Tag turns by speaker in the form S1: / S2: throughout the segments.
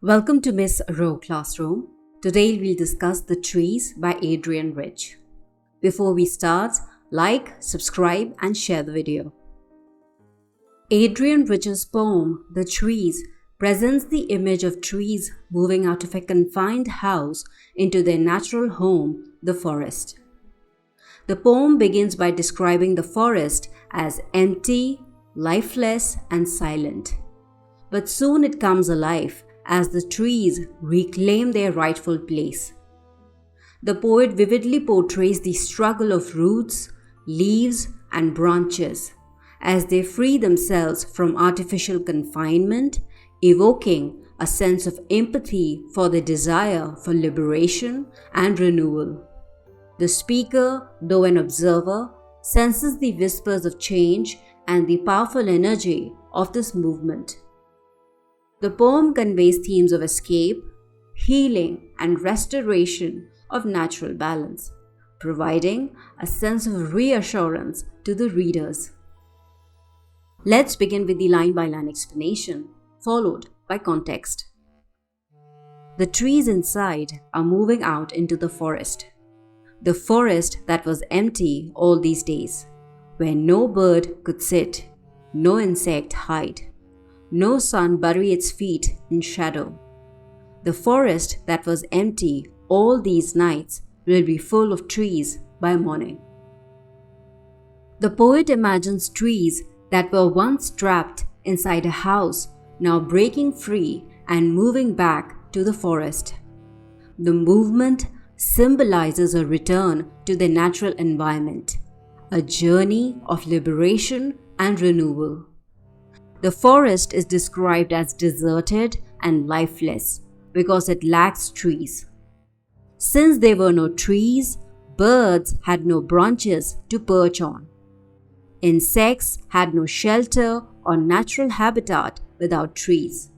S1: Welcome to Miss Rowe Classroom. Today we'll discuss The Trees by Adrienne Rich. Before we start, like, subscribe and share the video. Adrienne Rich's poem, The Trees, presents the image of trees moving out of a confined house into their natural home, the forest. The poem begins by describing the forest as empty, lifeless and silent. But soon it comes alive as the trees reclaim their rightful place. The poet vividly portrays the struggle of roots, leaves, and branches as they free themselves from artificial confinement, evoking a sense of empathy for the desire for liberation and renewal. The speaker, though an observer, senses the whispers of change and the powerful energy of this movement. The poem conveys themes of escape, healing, and restoration of natural balance, providing a sense of reassurance to the readers. Let's begin with the line-by-line explanation, followed by context. The trees inside are moving out into the forest that was empty all these days, where no bird could sit, no insect hide, no sun bury its feet in shadow. The forest that was empty all these nights will be full of trees by morning. The poet imagines trees that were once trapped inside a house now breaking free and moving back to the forest. The movement symbolizes a return to their natural environment, a journey of liberation and renewal. The forest is described as deserted and lifeless because it lacks trees. Since there were no trees, birds had no branches to perch on. Insects had no shelter or natural habitat without trees.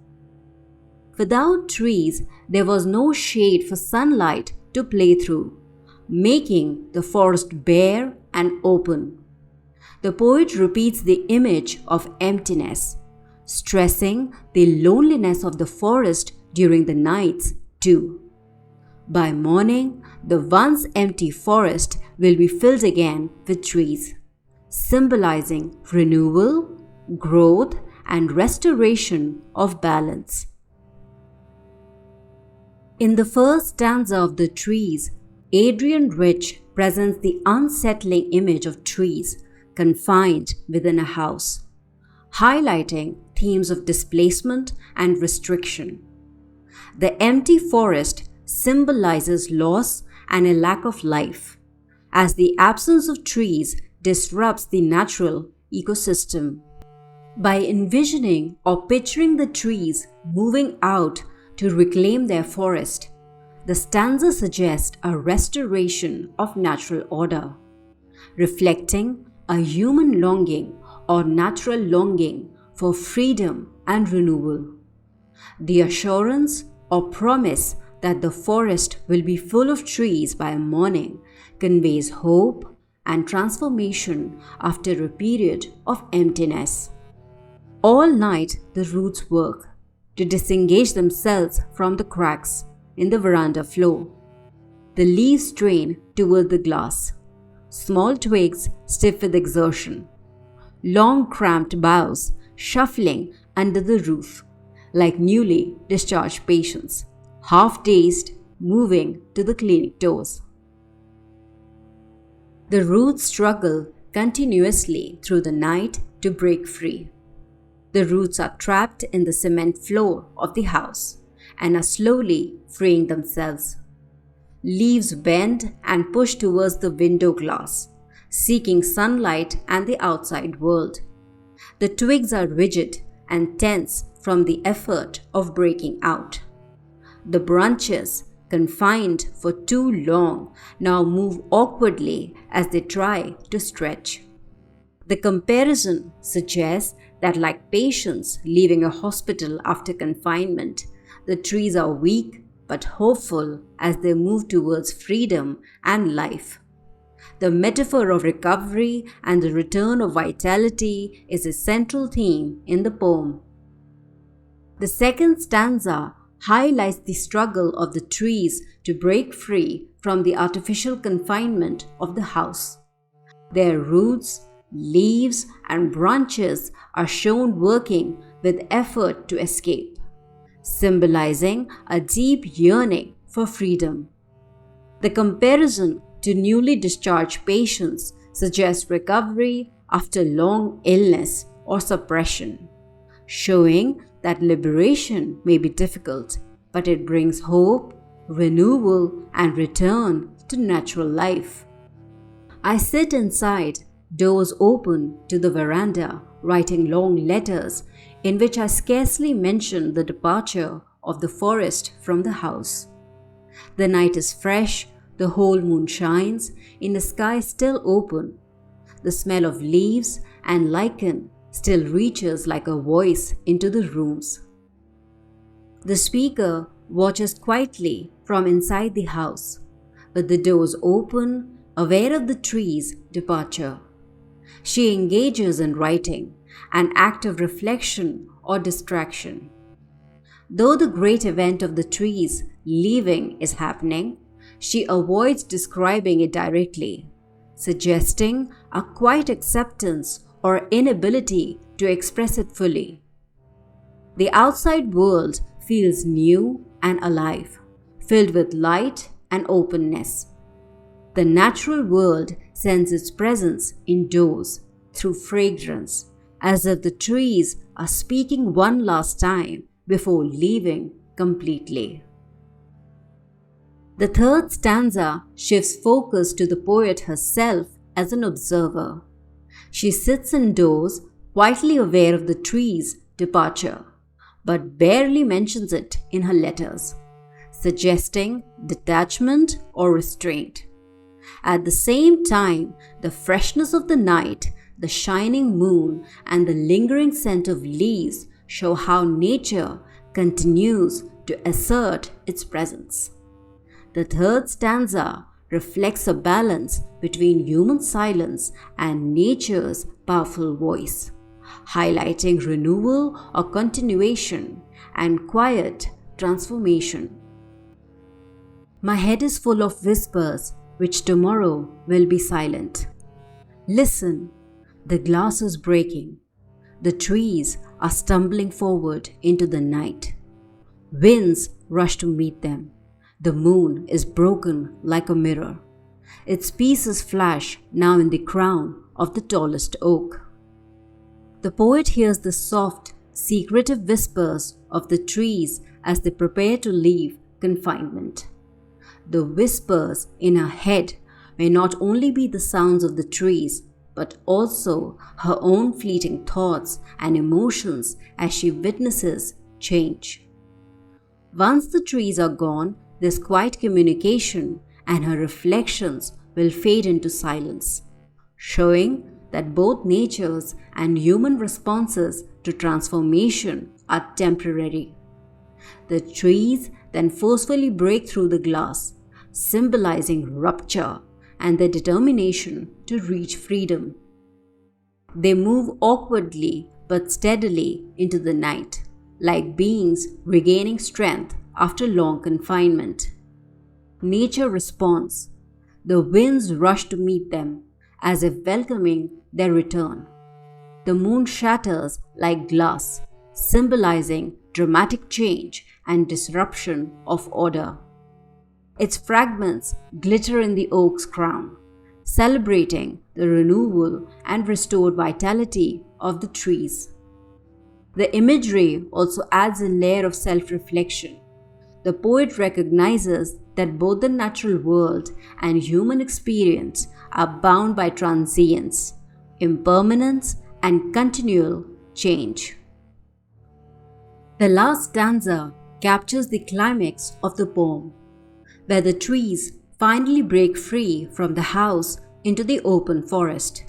S1: Without trees, there was no shade for sunlight to play through, making the forest bare and open. The poet repeats the image of emptiness, stressing the loneliness of the forest during the nights too. By morning, the once empty forest will be filled again with trees, symbolizing renewal, growth, and restoration of balance. In the first stanza of The Trees, Adrienne Rich presents the unsettling image of trees confined within a house, highlighting themes of displacement and restriction. The empty forest symbolizes loss and a lack of life, as the absence of trees disrupts the natural ecosystem. By envisioning or picturing the trees moving out to reclaim their forest, the stanza suggests a restoration of natural order, reflecting a human longing or natural longing for freedom and renewal. The assurance or promise that the forest will be full of trees by morning conveys hope and transformation after a period of emptiness. All night the roots work to disengage themselves from the cracks in the veranda floor. The leaves strain toward the glass, small twigs stiff with exertion, long cramped boughs shuffling under the roof like newly discharged patients, half-dazed, moving to the clinic doors. The roots struggle continuously through the night to break free. The roots are trapped in the cement floor of the house and are slowly freeing themselves. Leaves bend and push towards the window glass, seeking sunlight and the outside world. The twigs are rigid and tense from the effort of breaking out. The branches, confined for too long, now move awkwardly as they try to stretch. The comparison suggests that, like patients leaving a hospital after confinement, the trees are weak but hopeful as they move towards freedom and life. The metaphor of recovery and the return of vitality is a central theme in the poem. The second stanza highlights the struggle of the trees to break free from the artificial confinement of the house. Their roots, leaves, and branches are shown working with effort to escape, symbolizing a deep yearning for freedom. The comparison to newly discharged patients suggests recovery after long illness or suppression, showing that liberation may be difficult, but it brings hope, renewal, and return to natural life. I sit inside, doors open to the veranda, writing long letters in which I scarcely mention the departure of the forest from the house. The night is fresh, the whole moon shines in a sky still open. The smell of leaves and lichen still reaches like a voice into the rooms. The speaker watches quietly from inside the house, with the doors open, aware of the tree's departure. She engages in writing, an act of reflection or distraction. Though the great event of the trees leaving is happening, she avoids describing it directly, suggesting a quiet acceptance or inability to express it fully. The outside world feels new and alive, filled with light and openness. The natural world sends its presence indoors through fragrance, as if the trees are speaking one last time before leaving completely. The third stanza shifts focus to the poet herself as an observer. She sits indoors, quietly aware of the tree's departure, but barely mentions it in her letters, suggesting detachment or restraint. At the same time, the freshness of the night, the shining moon, and the lingering scent of leaves show how nature continues to assert its presence. The third stanza reflects a balance between human silence and nature's powerful voice, highlighting renewal or continuation and quiet transformation. My head is full of whispers which tomorrow will be silent. Listen, the glass is breaking. The trees are stumbling forward into the night. Winds rush to meet them. The moon is broken like a mirror. Its pieces flash now in the crown of the tallest oak. The poet hears the soft, secretive whispers of the trees as they prepare to leave confinement. The whispers in her head may not only be the sounds of the trees, but also her own fleeting thoughts and emotions as she witnesses change. Once the trees are gone, this quiet communication and her reflections will fade into silence, showing that both nature's and human responses to transformation are temporary. The trees then forcefully break through the glass, symbolizing rupture and their determination to reach freedom. They move awkwardly but steadily into the night, like beings regaining strength after long confinement. Nature responds. The winds rush to meet them, as if welcoming their return. The moon shatters like glass, symbolizing dramatic change and disruption of order. Its fragments glitter in the oak's crown, celebrating the renewal and restored vitality of the trees. The imagery also adds a layer of self-reflection. The poet recognizes that both the natural world and human experience are bound by transience, impermanence, and continual change. The last stanza captures the climax of the poem, where the trees finally break free from the house into the open forest.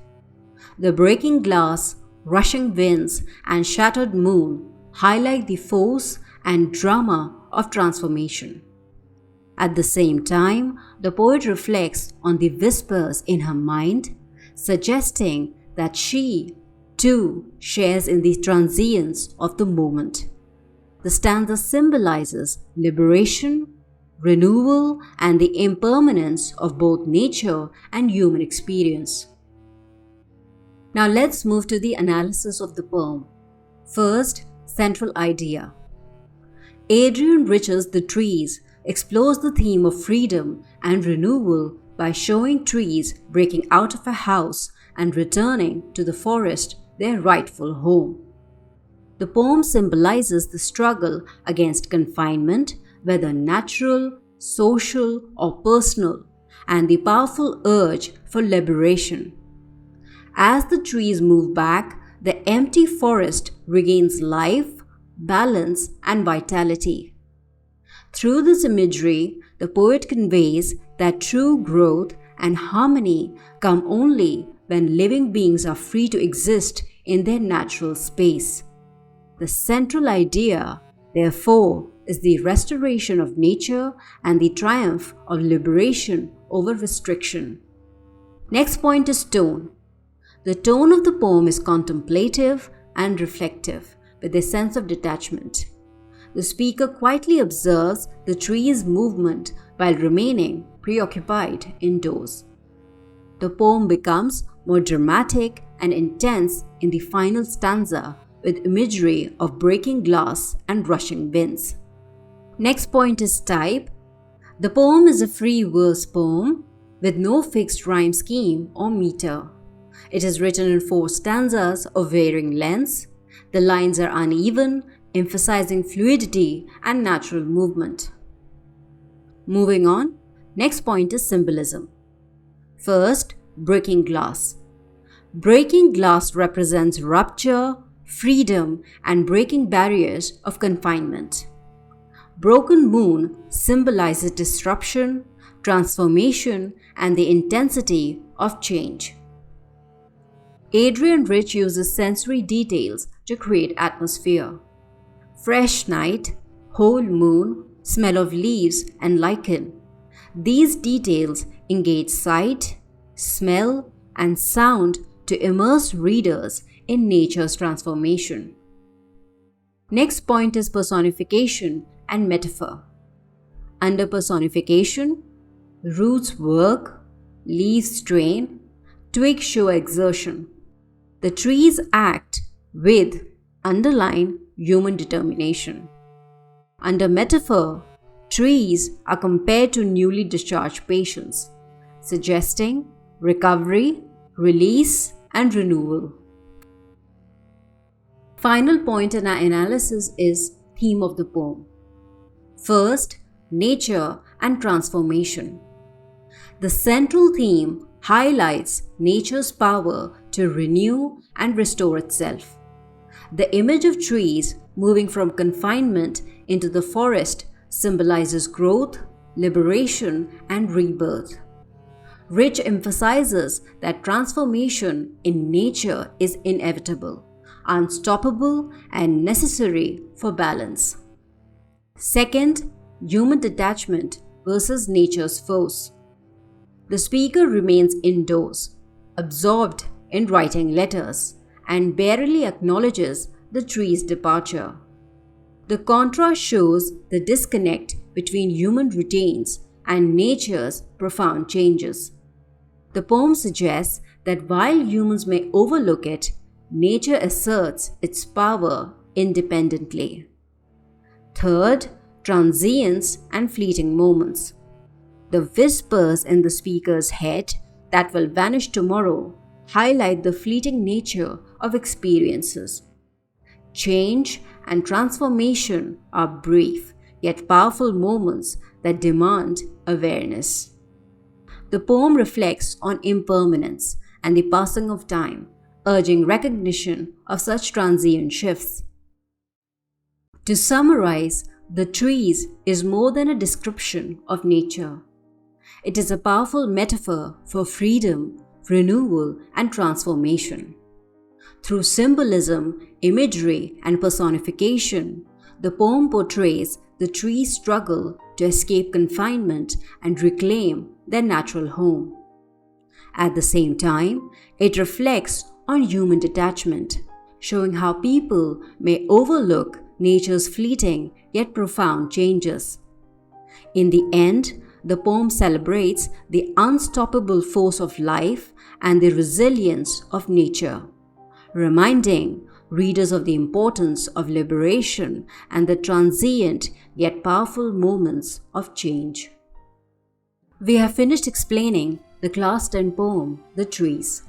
S1: The breaking glass, rushing winds, and shattered moon highlight the force and drama of transformation. At the same time, the poet reflects on the whispers in her mind, suggesting that she, too, shares in the transience of the moment. the stanza symbolizes liberation, renewal, and the impermanence of both nature and human experience. Now let's move to the analysis of the poem. First, central idea. Adrienne Rich's The Trees explores the theme of freedom and renewal by showing trees breaking out of a house and returning to the forest, their rightful home. The poem symbolizes the struggle against confinement, whether natural, social, or personal, and the powerful urge for liberation. As the trees move back, the empty forest regains life, balance, and vitality. Through this imagery, the poet conveys that true growth and harmony come only when living beings are free to exist in their natural space. The central idea, therefore, is the restoration of nature and the triumph of liberation over restriction. Next point is tone. The tone of the poem is contemplative and reflective, with a sense of detachment. The speaker quietly observes the tree's movement while remaining preoccupied indoors. The poem becomes more dramatic and intense in the final stanza, with imagery of breaking glass and rushing winds. Next point is type. The poem is a free verse poem with no fixed rhyme scheme or meter. It is written in 4 stanzas of varying lengths. The lines are uneven, emphasizing fluidity and natural movement. Moving on, next point is symbolism. First, breaking glass. Breaking glass represents rupture, freedom, and breaking barriers of confinement. Broken moon symbolizes disruption, transformation, and the intensity of change. Adrienne Rich uses sensory details to create atmosphere. Fresh night, whole moon, smell of leaves and lichen. These details engage sight, smell, and sound to immerse readers in nature's transformation. Next point is personification and metaphor. Under personification, roots work, leaves strain, twigs show exertion. The trees act with underlying human determination. Under metaphor, trees are compared to newly discharged patients, suggesting recovery, release, and renewal. Final point in our analysis is theme of the poem. First, nature and transformation. The central theme highlights nature's power to renew and restore itself. The image of trees moving from confinement into the forest symbolizes growth, liberation, and rebirth. Rich emphasizes that transformation in nature is inevitable, unstoppable, and necessary for balance. Second, human detachment versus nature's force. The speaker remains indoors, absorbed in writing letters, and barely acknowledges the tree's departure. The contrast shows the disconnect between human routines and nature's profound changes. The poem suggests that while humans may overlook it, nature asserts its power independently. Third, transience and fleeting moments. The whispers in the speaker's head that will vanish tomorrow highlight the fleeting nature of experiences. Change and transformation are brief yet powerful moments that demand awareness. The poem reflects on impermanence and the passing of time, urging recognition of such transient shifts. To summarize, The Trees is more than a description of nature. It is a powerful metaphor for freedom, renewal, and transformation. Through symbolism, imagery, and personification, the poem portrays the trees' struggle to escape confinement and reclaim their natural home. At the same time, it reflects on human detachment, showing how people may overlook nature's fleeting yet profound changes. In the end, the poem celebrates the unstoppable force of life and the resilience of nature, reminding readers of the importance of liberation and the transient yet powerful moments of change. We have finished explaining the Class 10 poem, The Trees.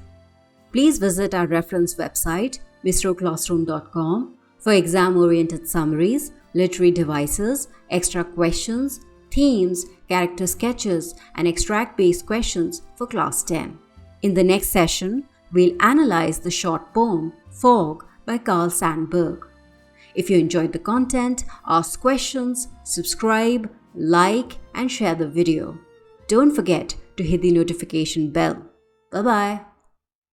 S1: Please visit our reference website, mistroclassroom.com, for exam-oriented summaries, literary devices, extra questions, themes, character sketches, and extract-based questions for Class 10. In the next session, we'll analyze the short poem, Fog, by Carl Sandburg. If you enjoyed the content, ask questions, subscribe, like, and share the video. Don't forget to hit the notification bell. Bye-bye.